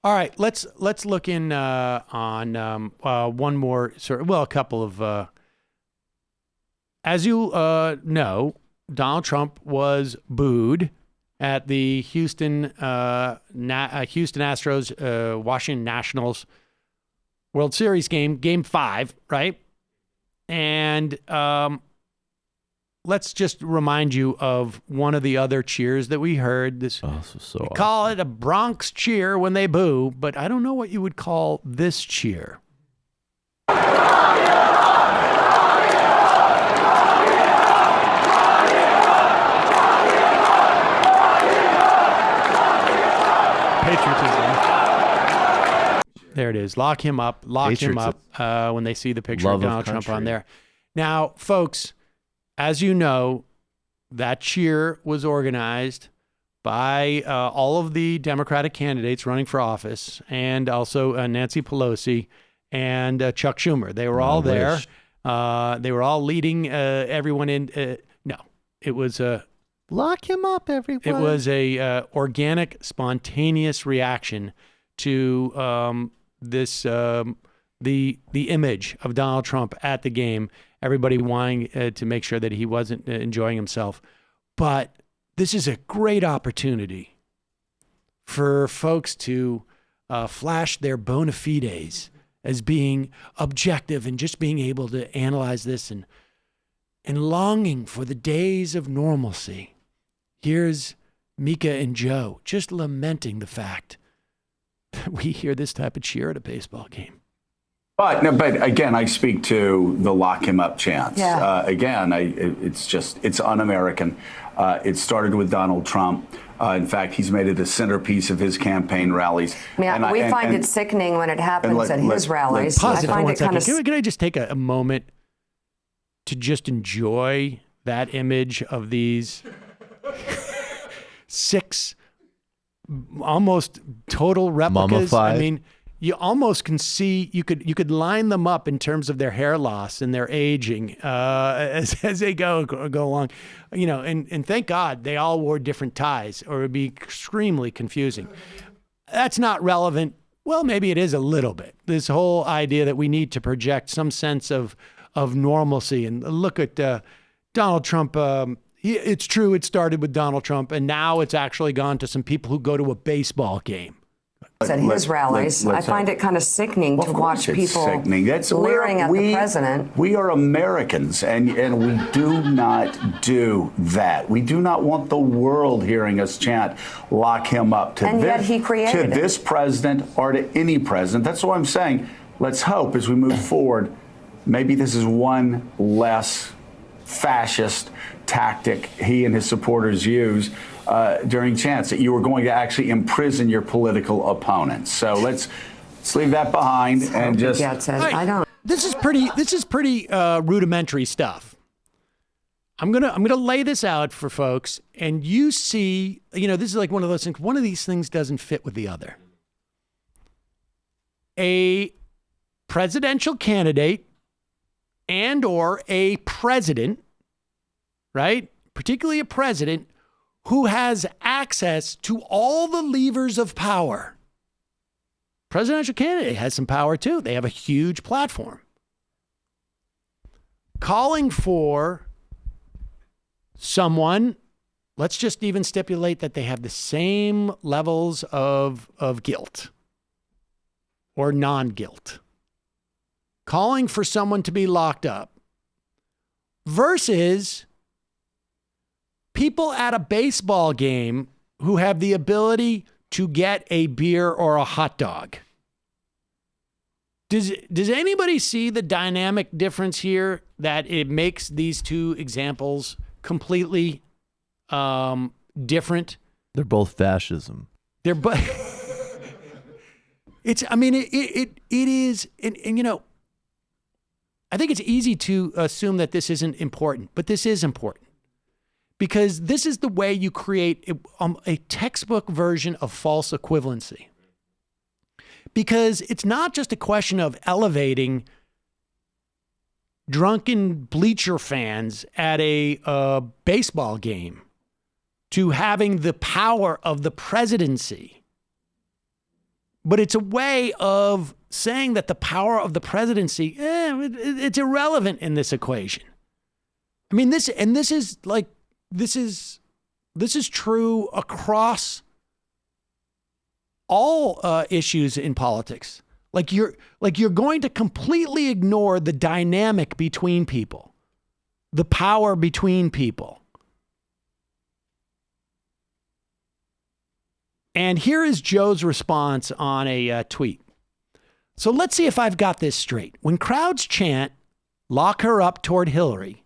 All right, let's look in on one more a couple of. As you know, Donald Trump was booed at the Houston Astros Washington Nationals World Series Game 5, right? And let's just remind you of one of the other cheers that we heard. We call it a Bronx cheer when they boo, but I don't know what you would call this cheer. Patriotism. There it is. Lock him up. Him up when they see the picture of Donald Trump on there. Now, folks, as you know, that cheer was organized by all of the Democratic candidates running for office, and also Nancy Pelosi and Chuck Schumer. They were all there. They were all leading everyone in. No, it was lock him up, everyone. It was a organic, spontaneous reaction to this the image of Donald Trump at the game. Everybody wanting to make sure that he wasn't enjoying himself. But this is a great opportunity for folks to flash their bona fides as being objective and just being able to analyze this and longing for the days of normalcy. Here's Mika and Joe just lamenting the fact that we hear this type of cheer at a baseball game. But again, I speak to the lock him up chance. Yeah. It's un-American. It started with Donald Trump. In fact, he's made it a centerpiece of his campaign rallies. We find it sickening when it happens at his rallies. Pause it for 1 second. Can I just take a moment to just enjoy that image of these 6 almost total replicas? Mummified. I mean, you almost can see, you could line them up in terms of their hair loss and their aging as they go along, and thank God they all wore different ties, or it would be extremely confusing. That's not relevant. Well, maybe it is a little bit. This whole idea that we need to project some sense of normalcy, and look at Donald Trump. It's true, it started with Donald Trump, and now it's actually gone to some people who go to a baseball game. At his rallies, I find it kind of sickening to watch people leering at the president. We are Americans, and we do not do that. We do not want the world hearing us chant, lock him up, to this president or to any president. That's what I'm saying. Let's hope as we move forward, maybe this is one less fascist tactic he and his supporters use during chants, that you were going to actually imprison your political opponents. So let's leave that behind and just. I don't. This is pretty rudimentary stuff. I'm gonna lay this out for folks, and you see, this is like one of those things. One of these things doesn't fit with the other. A presidential candidate and or a president, right? Particularly a president who has access to all the levers of power. Presidential candidate has some power too. They have a huge platform. Calling for someone, let's just even stipulate that they have the same levels of guilt or non-guilt. Calling for someone to be locked up versus people at a baseball game who have the ability to get a beer or a hot dog. Does anybody see the dynamic difference here, that it makes these two examples completely different? They're both fascism. They're both. It is, and I think it's easy to assume that this isn't important, but this is important. Because this is the way you create a textbook version of false equivalency. Because it's not just a question of elevating drunken bleacher fans at a baseball game to having the power of the presidency. but it's a way of saying that the power of the presidency, it's irrelevant in this equation. I mean, this is true across all issues in politics. Like you're going to completely ignore the dynamic between people, the power between people. And here is Joe's response on a tweet. So let's see if I've got this straight. When crowds chant, "Lock her up" toward Hillary,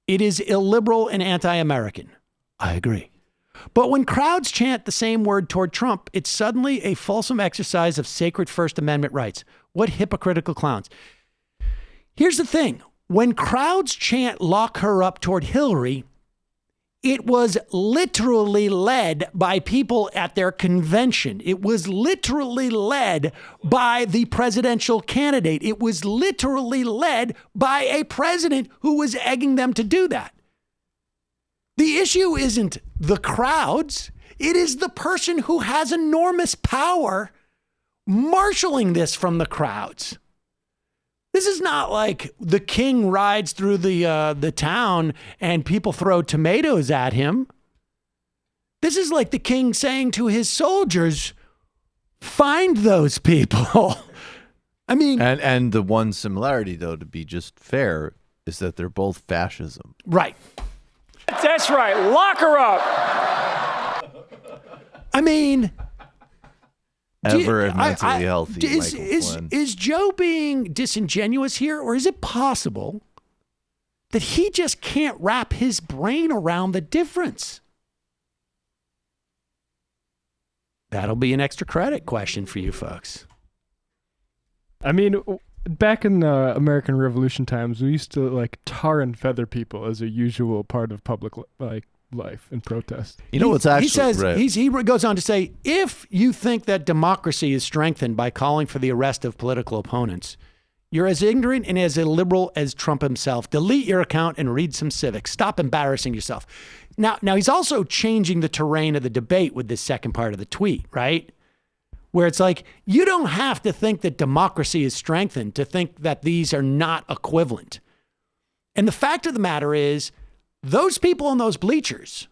it is illiberal and anti-American. I agree. But when crowds chant the same word toward Trump, it's suddenly a fulsome exercise of sacred First Amendment rights. What hypocritical clowns. Here's the thing. When crowds chant "Lock her up" toward Hillary, it was literally led by people at their convention. It was literally led by the presidential candidate. It was literally led by a president who was egging them to do that. The issue isn't the crowds. It is the person who has enormous power marshaling this from the crowds. This is not like the king rides through the town and people throw tomatoes at him. This is like the king saying to his soldiers, find those people. I mean... And the one similarity, though, to be just fair, is that they're both fascism. Right. That's right. Lock her up. I mean... Mentally healthy, is Joe being disingenuous here, or is it possible that he just can't wrap his brain around the difference? That'll be an extra credit question for you folks. I mean, back in American Revolution times, we used to tar and feather people as a usual part of public life and protest. You know what's actually... He says, right. he goes on to say, if you think that democracy is strengthened by calling for the arrest of political opponents, you're as ignorant and as illiberal as Trump himself. Delete your account and read some civics. Stop embarrassing yourself. Now he's also changing the terrain of the debate with this second part of the tweet, right? Where it's like, you don't have to think that democracy is strengthened to think that these are not equivalent. And the fact of the matter is, those people in those bleachers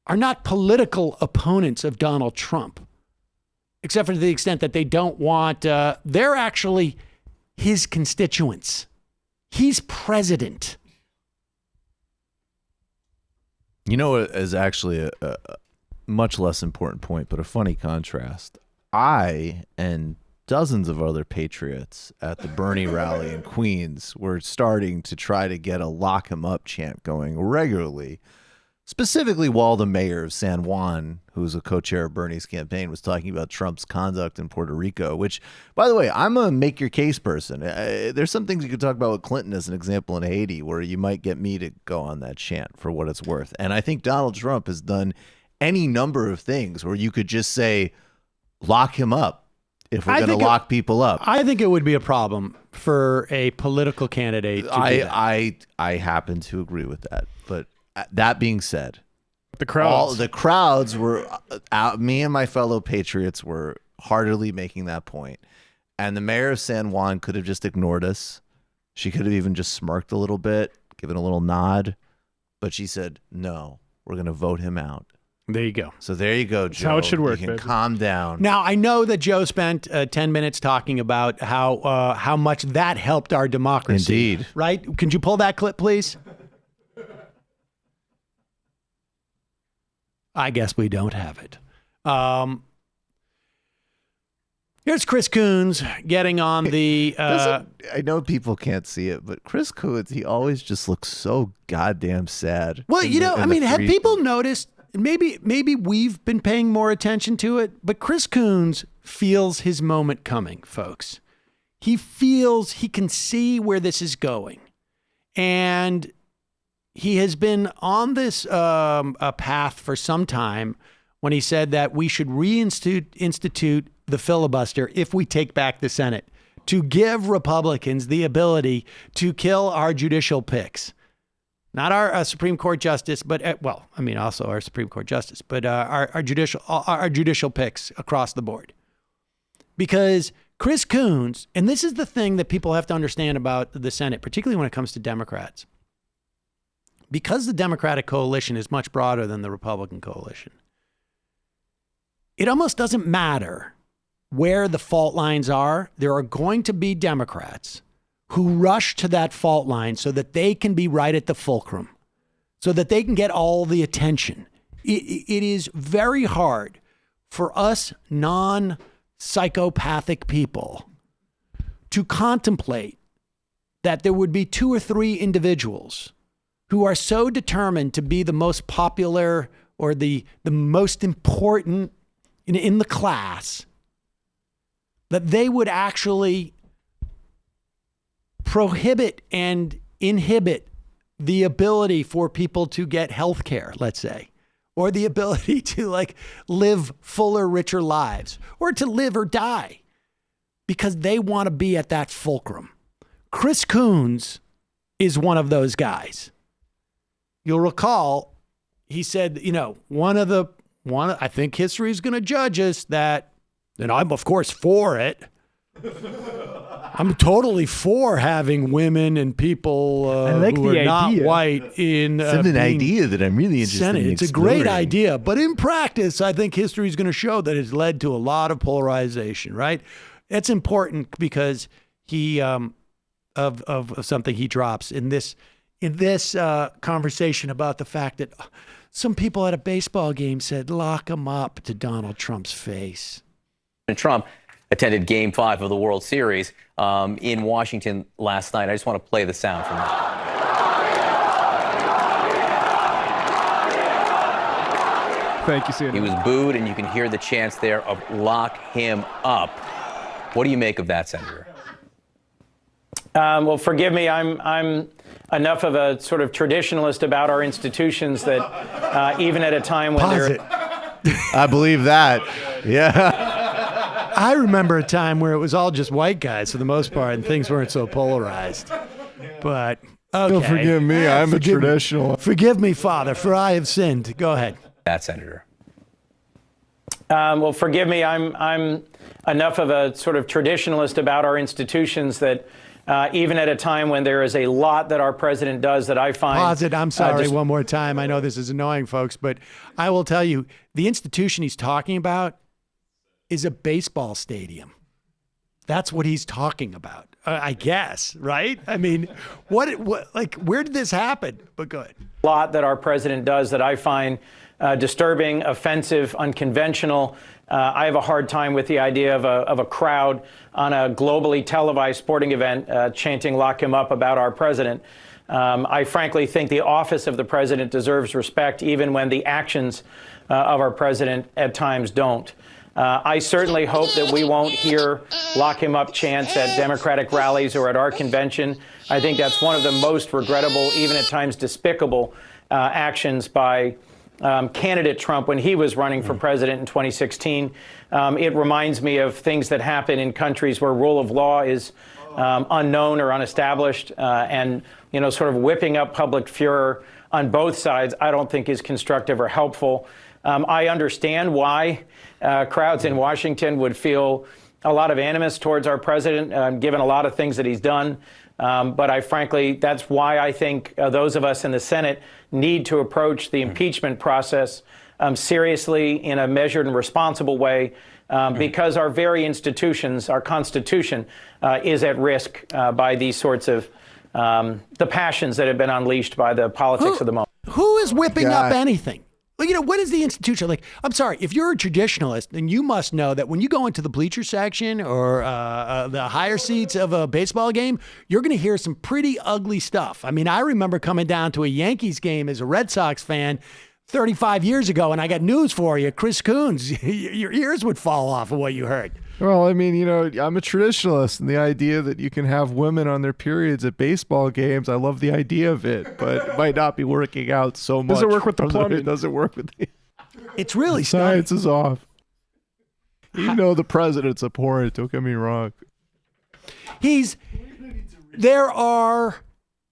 are not political opponents of Donald Trump, except for to the extent that they don't want, they're actually his constituents. He's president. You know what is actually a much less important point, but a funny contrast. I and dozens of other patriots at the Bernie rally in Queens were starting to try to get a "lock him up" chant going regularly, specifically while the mayor of San Juan, who's a co-chair of Bernie's campaign, was talking about Trump's conduct in Puerto Rico, which, by the way, I'm a make your case person. There's some things you could talk about with Clinton as an example in Haiti where you might get me to go on that chant for what it's worth. And I think Donald Trump has done any number of things where you could just say, lock him up. If we're going to lock people up, I think it would be a problem for a political candidate to do that. I happen to agree with that. But that being said, the crowds were out. Me and my fellow patriots were heartily making that point. And the mayor of San Juan could have just ignored us. She could have even just smirked a little bit, given a little nod. But she said, no, we're going to vote him out. There you go. So there you go, Joe. That's how it should work. You can calm down. Now, I know that Joe spent 10 minutes talking about how much that helped our democracy. Indeed. Right? Could you pull that clip, please? I guess we don't have it. Here's Chris Coons getting on the... I know people can't see it, but Chris Coons, he always just looks so goddamn sad. Well, have people noticed... Maybe we've been paying more attention to it, but Chris Coons feels his moment coming, folks. He can see where this is going. And he has been on this path for some time when he said that we should reinstitute the filibuster if we take back the Senate, to give Republicans the ability to kill our judicial picks. not our Supreme Court justice, but also our Supreme Court justice, but our judicial picks across the board. Because Chris Coons, and this is the thing that people have to understand about the Senate, particularly when it comes to Democrats, because the Democratic coalition is much broader than the Republican coalition, it almost doesn't matter where the fault lines are. There are going to be Democrats who rush to that fault line so that they can be right at the fulcrum, so that they can get all the attention. It is very hard for us non-psychopathic people to contemplate that there would be 2 or 3 individuals who are so determined to be the most popular or the most important in the class that they would actually prohibit and inhibit the ability for people to get health care, let's say, or the ability to live fuller, richer lives, or to live or die because they want to be at that fulcrum. Chris Coons is one of those guys. You'll recall he said, I think history is going to judge us that, and I'm of course for it. I'm totally for having women and people who are not white in it's an idea that I'm really interested Senate. in It's exploring. a great idea, but in practice, I think history is going to show that it's led to a lot of polarization. Right? It's important because he of something he drops in this conversation about the fact that some people at a baseball game said, "Lock him up," to Donald Trump's face. And Trump attended Game 5 of the World Series in Washington last night. I just want to play the sound from that. Thank you, Seder. He was booed, and you can hear the chants there of "lock him up." What do you make of that, Senator? Well, forgive me. I'm enough of a sort of traditionalist about our institutions that even at a time when I believe that. Yeah. I remember a time where it was all just white guys for the most part, and things weren't so polarized. But okay. Don't forgive me. I'm a traditionalist. Forgive me, Father, for I have sinned. Go ahead. That, Senator. Well, forgive me. I'm enough of a sort of traditionalist about our institutions that even at a time when there is a lot that our president does that I find... Pause it. I'm sorry one more time. I know this is annoying, folks, but I will tell you, the institution he's talking about is a baseball stadium. That's what he's talking about, I guess, right? I mean, where did this happen? But go ahead. A lot that our president does that I find disturbing, offensive, unconventional. I have a hard time with the idea of a crowd on a globally televised sporting event chanting "lock him up" about our president. I frankly think the office of the president deserves respect, even when the actions of our president at times don't. I certainly hope that we won't hear "lock him up" chants at Democratic rallies or at our convention. I think that's one of the most regrettable, even at times despicable, actions by candidate Trump when he was running for president in 2016. It reminds me of things that happen in countries where rule of law is unknown or unestablished, and sort of whipping up public furor on both sides I don't think is constructive or helpful. I understand why crowds in Washington would feel a lot of animus towards our president, given a lot of things that he's done. But that's why I think those of us in the Senate need to approach the impeachment process seriously in a measured and responsible way, because our very institutions, our Constitution, is at risk by these sorts of the passions that have been unleashed by the politics of the moment. Who is whipping up anything? What is the institution? I'm sorry, if you're a traditionalist, then you must know that when you go into the bleacher section or the higher seats of a baseball game, you're going to hear some pretty ugly stuff. I mean, I remember coming down to a Yankees game as a Red Sox fan 35 years ago, and I got news for you. Chris Coons, your ears would fall off of what you heard. Well, I mean, I'm a traditionalist, and the idea that you can have women on their periods at baseball games, I love the idea of it, but it might not be working out so much. Doesn't work with the plumbing. It doesn't work with the... It's really science is off. You know the president's abhorrent, don't get me wrong. There are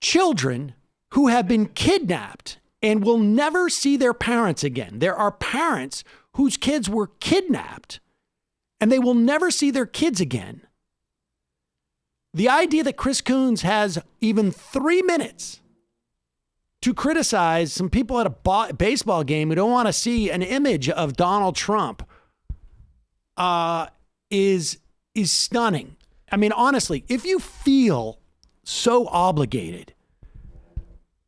children who have been kidnapped and will never see their parents again. There are parents whose kids were kidnapped and they will never see their kids again. The idea that Chris Coons has even 3 minutes to criticize some people at a baseball game who don't want to see an image of Donald Trump is stunning. I mean, honestly, if you feel so obligated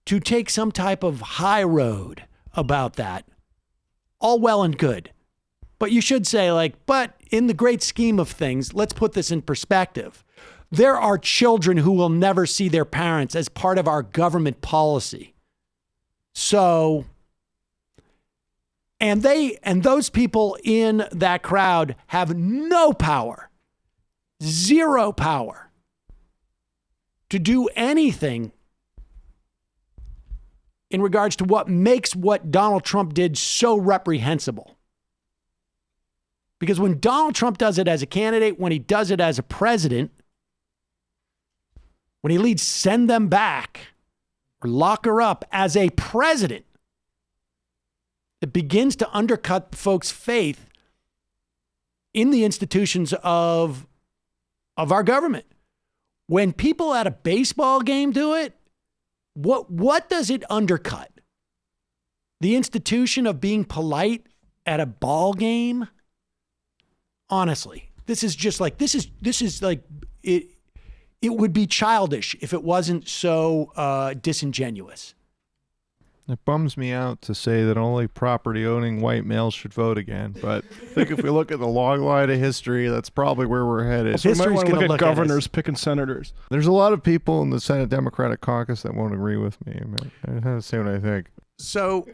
to take some type of high road about that, all well and good. But you should say, like, but in the great scheme of things, let's put this in perspective. There are children who will never see their parents as part of our government policy. So, and those people in that crowd have no power, zero power to do anything in regards to what makes what Donald Trump did so reprehensible. Because when Donald Trump does it as a candidate, when he does it as a president, when he leads send them back or lock her up as a president, it begins to undercut folks' faith in the institutions of our government. When people at a baseball game do it, what does it undercut? The institution of being polite at a ball game? Honestly, this is like it would be childish if it wasn't so disingenuous. It bums me out to say that only property-owning white males should vote again, but I think if we look at the long line of history, that's probably where we're headed. So we might want to look at governors picking senators. There's a lot of people in the Senate Democratic Caucus that won't agree with me. I have to say what I think. So